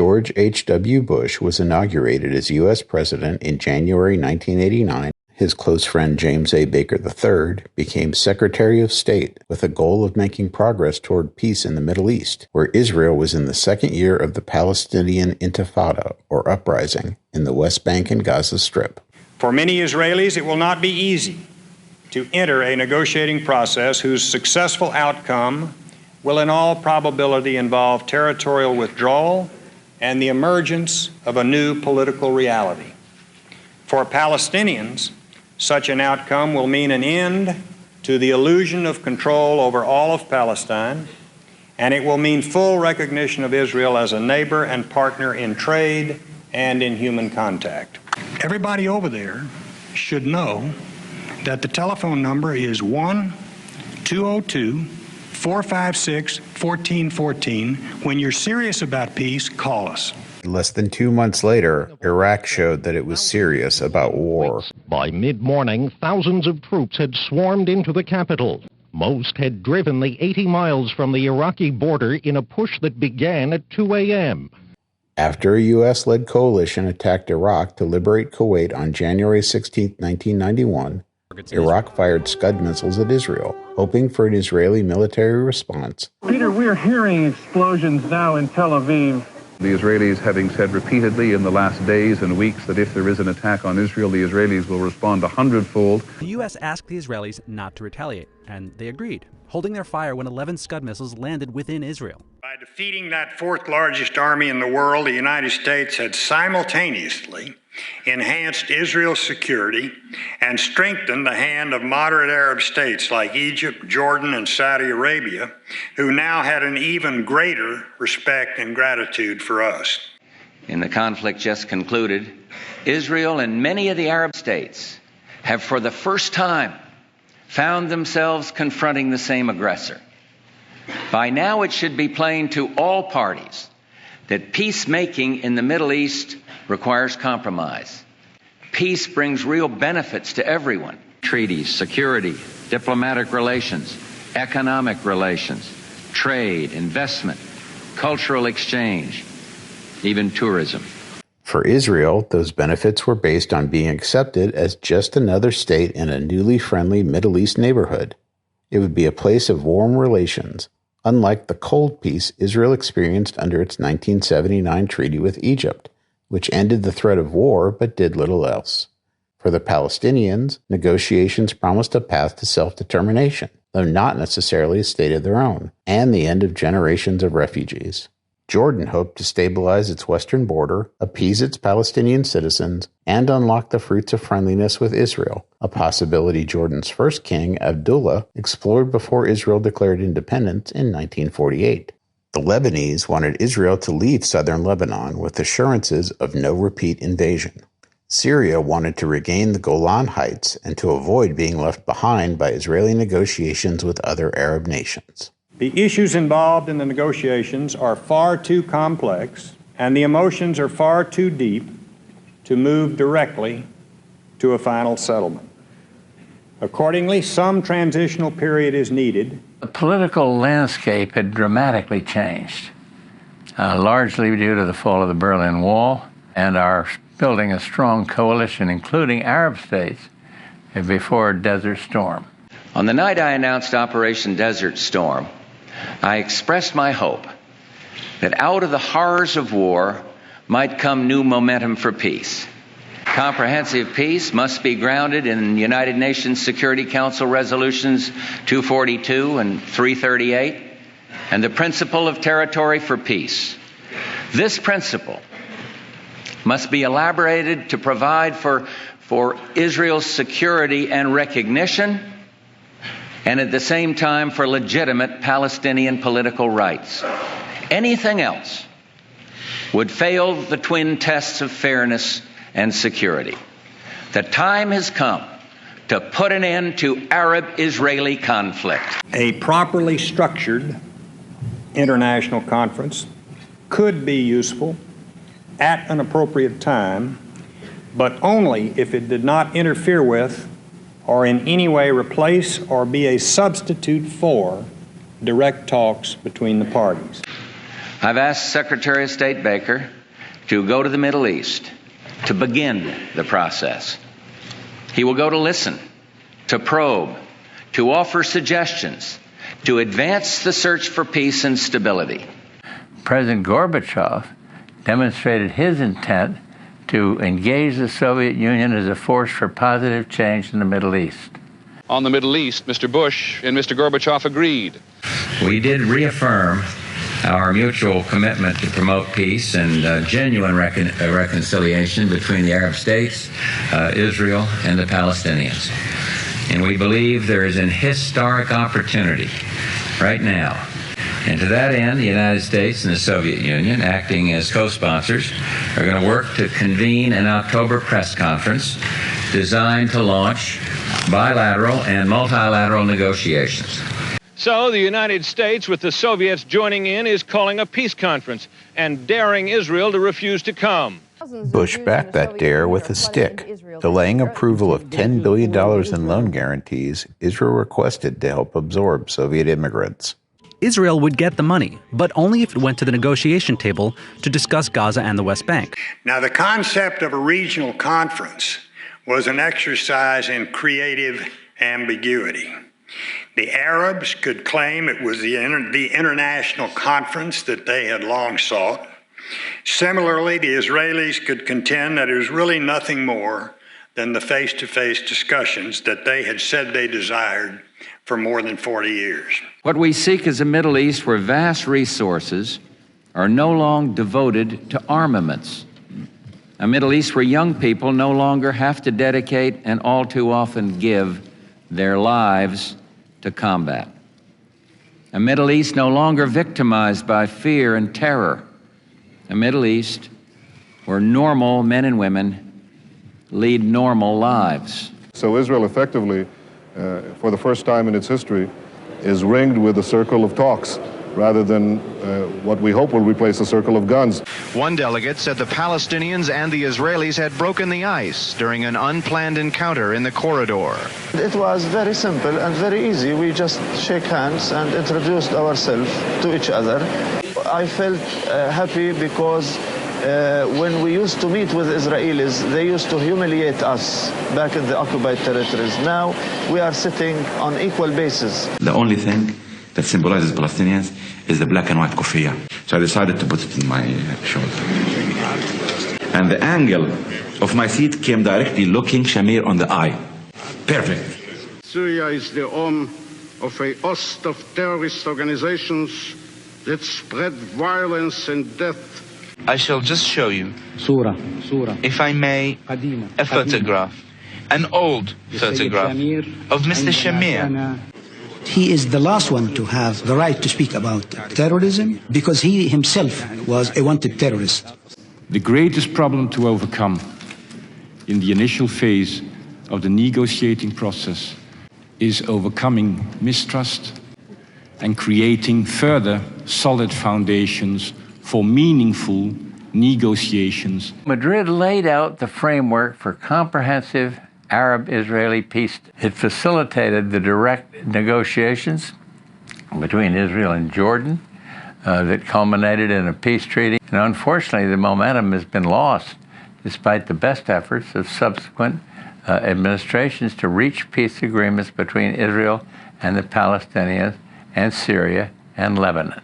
George H.W. Bush was inaugurated as U.S. President in January 1989, his close friend James A. Baker III became Secretary of State with a goal of making progress toward peace in the Middle East, where Israel was in the second year of the Palestinian Intifada, or uprising, in the West Bank and Gaza Strip. For many Israelis, it will not be easy to enter a negotiating process whose successful outcome will in all probability involve territorial withdrawal and the emergence of a new political reality. For Palestinians, such an outcome will mean an end to the illusion of control over all of Palestine, and it will mean full recognition of Israel as a neighbor and partner in trade and in human contact. Everybody over there should know that the telephone number is 1-202-456-1414. When you're serious about peace, call us. Less than 2 months later, Iraq showed that it was serious about war. By mid-morning, thousands of troops had swarmed into the capital. Most had driven the 80 miles from the Iraqi border in a push that began at 2 a.m. After a U.S.-led coalition attacked Iraq to liberate Kuwait on January 16, 1991, Iraq fired Scud missiles at Israel, hoping for an Israeli military response. Peter, we're hearing explosions now in Tel Aviv. The Israelis having said repeatedly in the last days and weeks that if there is an attack on Israel, the Israelis will respond 100-fold. The U.S. asked the Israelis not to retaliate, and they agreed, holding their fire when 11 Scud missiles landed within Israel. By defeating that fourth largest army in the world, the United States had simultaneously enhanced Israel's security and strengthened the hand of moderate Arab states like Egypt, Jordan, and Saudi Arabia, who now had an even greater respect and gratitude for us. In the conflict just concluded, Israel and many of the Arab states have for the first time found themselves confronting the same aggressor. By now it should be plain to all parties that peacemaking in the Middle East requires compromise. Peace brings real benefits to everyone. Treaties, security, diplomatic relations, economic relations, trade, investment, cultural exchange, even tourism. For Israel, those benefits were based on being accepted as just another state in a newly friendly Middle East neighborhood. It would be a place of warm relations, unlike the cold peace Israel experienced under its 1979 treaty with Egypt, which ended the threat of war but did little else. For the Palestinians, negotiations promised a path to self-determination, though not necessarily a state of their own, and the end of generations of refugees. Jordan hoped to stabilize its western border, appease its Palestinian citizens, and unlock the fruits of friendliness with Israel, a possibility Jordan's first king, Abdullah, explored before Israel declared independence in 1948. The Lebanese wanted Israel to leave southern Lebanon with assurances of no repeat invasion. Syria wanted to regain the Golan Heights and to avoid being left behind by Israeli negotiations with other Arab nations. The issues involved in the negotiations are far too complex, and the emotions are far too deep to move directly to a final settlement. Accordingly, some transitional period is needed. The political landscape had dramatically changed, largely due to the fall of the Berlin Wall and our building a strong coalition, including Arab states, before Desert Storm. On the night I announced Operation Desert Storm, I expressed my hope that out of the horrors of war might come new momentum for peace. Comprehensive peace must be grounded in United Nations Security Council resolutions 242 and 338 and the principle of territory for peace. This principle must be elaborated to provide for Israel's security and recognition, and at the same time for legitimate Palestinian political rights. Anything else would fail the twin tests of fairness and security. The time has come to put an end to Arab-Israeli conflict. A properly structured international conference could be useful at an appropriate time, but only if it did not interfere with or in any way replace or be a substitute for direct talks between the parties. I've asked Secretary of State Baker to go to the Middle East to begin the process. He will go to listen, to probe, to offer suggestions, to advance the search for peace and stability. President Gorbachev demonstrated his intent to engage the Soviet Union as a force for positive change in the Middle East. On the Middle East, Mr. Bush and Mr. Gorbachev agreed. We did reaffirm our mutual commitment to promote peace and genuine reconciliation between the Arab states, Israel, and the Palestinians. And we believe there is an historic opportunity right now. And to that end, the United States and the Soviet Union, acting as co-sponsors, are going to work to convene an October press conference designed to launch bilateral and multilateral negotiations. So the United States, with the Soviets joining in, is calling a peace conference and daring Israel to refuse to come. Bush backed that dare with a stick. Delaying approval of $10 billion in loan guarantees Israel requested to help absorb Soviet immigrants. Israel would get the money, but only if it went to the negotiation table to discuss Gaza and the West Bank. Now, the concept of a regional conference was an exercise in creative ambiguity. The Arabs could claim it was the international conference that they had long sought. Similarly, the Israelis could contend that it was really nothing more than the face-to-face discussions that they had said they desired for more than 40 years. What we seek is a Middle East where vast resources are no longer devoted to armaments. A Middle East where young people no longer have to dedicate and all too often give their lives to combat. A Middle East no longer victimized by fear and terror. A Middle East where normal men and women lead normal lives. So Israel effectively, for the first time in its history, is ringed with a circle of talks rather than what we hope will replace a circle of guns. One delegate said the Palestinians and the Israelis had broken the ice during an unplanned encounter in the corridor. It was very simple and very easy. We just shake hands and introduced ourselves to each other. I felt happy because when we used to meet with Israelis, they used to humiliate us back in the occupied territories. Now we are sitting on equal basis. The only thing that symbolizes Palestinians is the black and white kufiya. So I decided to put it in my shoulder. And the angle of my seat came directly looking Shamir on the eye. Perfect. Syria is the home of a host of terrorist organizations that spread violence and death. I shall just show you, if I may, a photograph, an old photograph of Mr. Shamir. He is the last one to have the right to speak about terrorism because he himself was a wanted terrorist. The greatest problem to overcome in the initial phase of the negotiating process is overcoming mistrust and creating further solid foundations for meaningful negotiations. Madrid laid out the framework for comprehensive Arab-Israeli peace. It facilitated the direct negotiations between Israel and Jordan that culminated in a peace treaty. And unfortunately, the momentum has been lost despite the best efforts of subsequent administrations to reach peace agreements between Israel and the Palestinians and Syria and Lebanon.